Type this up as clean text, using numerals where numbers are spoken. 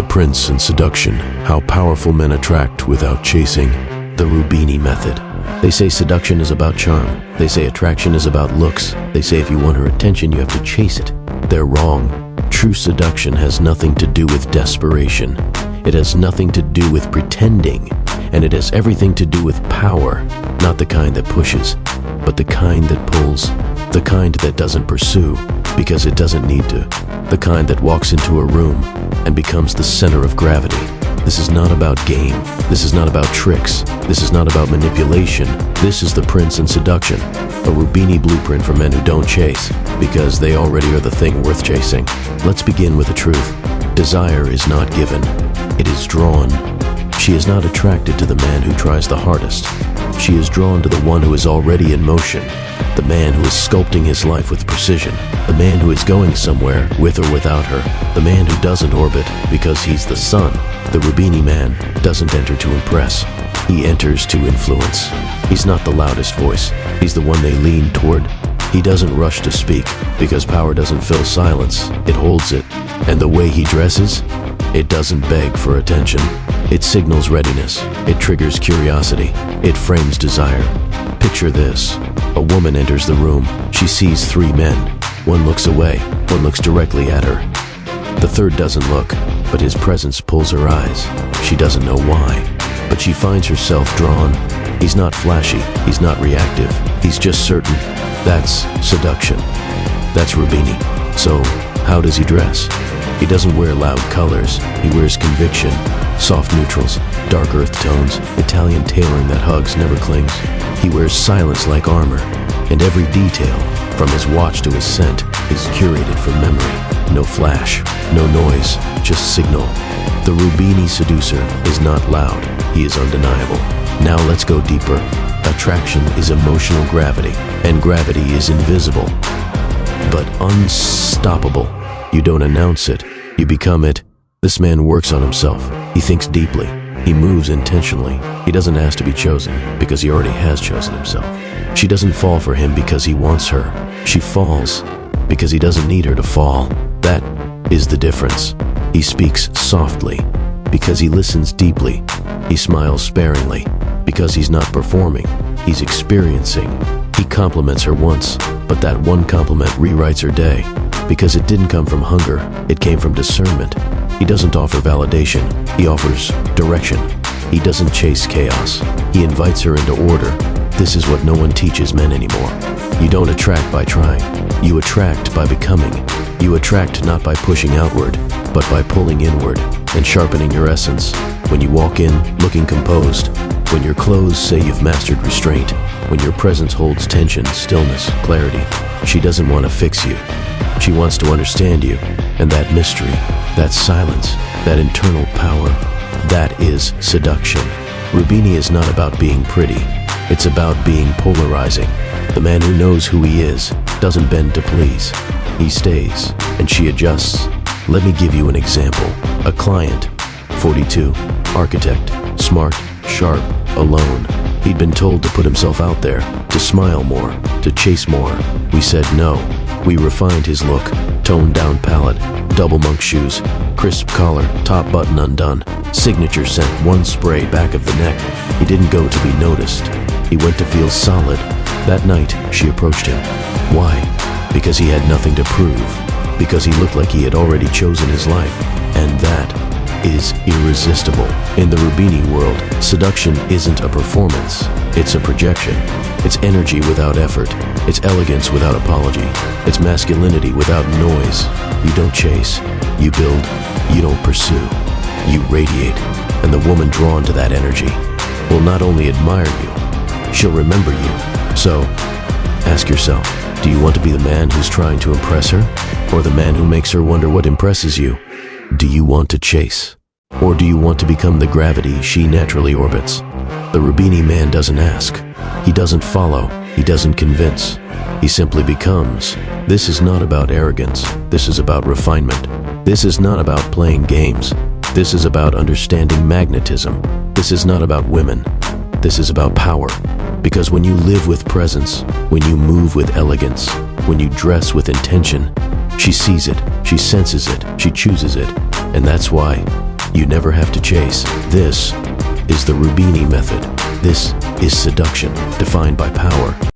The Prince in Seduction, How Powerful Men Attract Without Chasing. The Rubini Method. They say seduction is about charm. They say attraction is about looks. They say if you want her attention, you have to chase it. They're wrong. True seduction has nothing to do with desperation. It has nothing to do with pretending. And it has everything to do with power. Not the kind that pushes, but the kind that pulls. The kind that doesn't pursue because it doesn't need to. The kind that walks into a room and becomes the center of gravity. This is not about game. This is not about tricks. This is not about manipulation. This is the Prince in Seduction, a Rubini blueprint for men who don't chase, because they already are the thing worth chasing. Let's begin with the truth. Desire is not given. It is drawn. She is not attracted to the man who tries the hardest. She is drawn to the one who is already in motion, the man who is sculpting his life with precision, the man who is going somewhere with or without her, the man who doesn't orbit because he's the sun. The Rubini man doesn't enter to impress. He enters to influence. He's not the loudest voice. He's the one they lean toward. He doesn't rush to speak because power doesn't fill silence. It holds it. And the way he dresses, it doesn't beg for attention. It signals readiness. It triggers curiosity. It frames desire. Picture this. A woman enters the room. She sees three men. One looks away. One looks directly at her. The third doesn't look, but his presence pulls her eyes. She doesn't know why, but she finds herself drawn. He's not flashy. He's not reactive. He's just certain. That's seduction. That's Rubini. So, how does he dress? He doesn't wear loud colors. He wears conviction. Soft neutrals, dark earth tones, Italian tailoring that hugs, never clings. He wears silence like armor, and every detail, from his watch to his scent, is curated for memory. No flash, no noise, just signal. The Rubini seducer is not loud, he is undeniable. Now let's go deeper. Attraction is emotional gravity, and gravity is invisible, but unstoppable. You don't announce it, you become it. This man works on himself. He thinks deeply. He moves intentionally. He doesn't ask to be chosen because he already has chosen himself. She doesn't fall for him because he wants her. She falls because he doesn't need her to fall. That is the difference. He speaks softly because he listens deeply. He smiles sparingly because he's not performing. He's experiencing. He compliments her once, but that one compliment rewrites her day because it didn't come from hunger. It came from discernment. He doesn't offer validation, he offers direction. He doesn't chase chaos, he invites her into order. This is what no one teaches men anymore. You don't attract by trying, you attract by becoming. You attract not by pushing outward, but by pulling inward and sharpening your essence. When you walk in, looking composed. When your clothes say you've mastered restraint. When your presence holds tension, stillness, clarity. She doesn't want to fix you. She wants to understand you, and that mystery, that silence, that internal power, that is seduction. Rubini is not about being pretty. It's about being polarizing. The man who knows who he is doesn't bend to please. He stays, and she adjusts. Let me give you an example. A client, 42, architect, smart, sharp, alone. He'd been told to put himself out there, to smile more, to chase more. We said no. We refined his look, toned down palette, double monk shoes, crisp collar, top button undone, signature scent, one spray back of the neck. He didn't go to be noticed. He went to feel solid. That night, she approached him. Why? Because he had nothing to prove. Because he looked like he had already chosen his life. And that is irresistible. In the Rubini world, seduction isn't a performance. It's a projection. It's energy without effort. It's elegance without apology. It's masculinity without noise. You don't chase. You build. You don't pursue. You radiate. And the woman drawn to that energy will not only admire you, she'll remember you. So, ask yourself, do you want to be the man who's trying to impress her? Or the man who makes her wonder what impresses you? Do you want to chase? Or do you want to become the gravity she naturally orbits? The Rubini man doesn't ask. He doesn't follow. He doesn't convince. He simply becomes. This is not about arrogance. This is about refinement. This is not about playing games. This is about understanding magnetism. This is not about women. This is about power. Because when you live with presence, when you move with elegance, when you dress with intention, she sees it, she senses it, she chooses it. And that's why You never have to chase. This is the Rubini method. This is seduction, defined by power,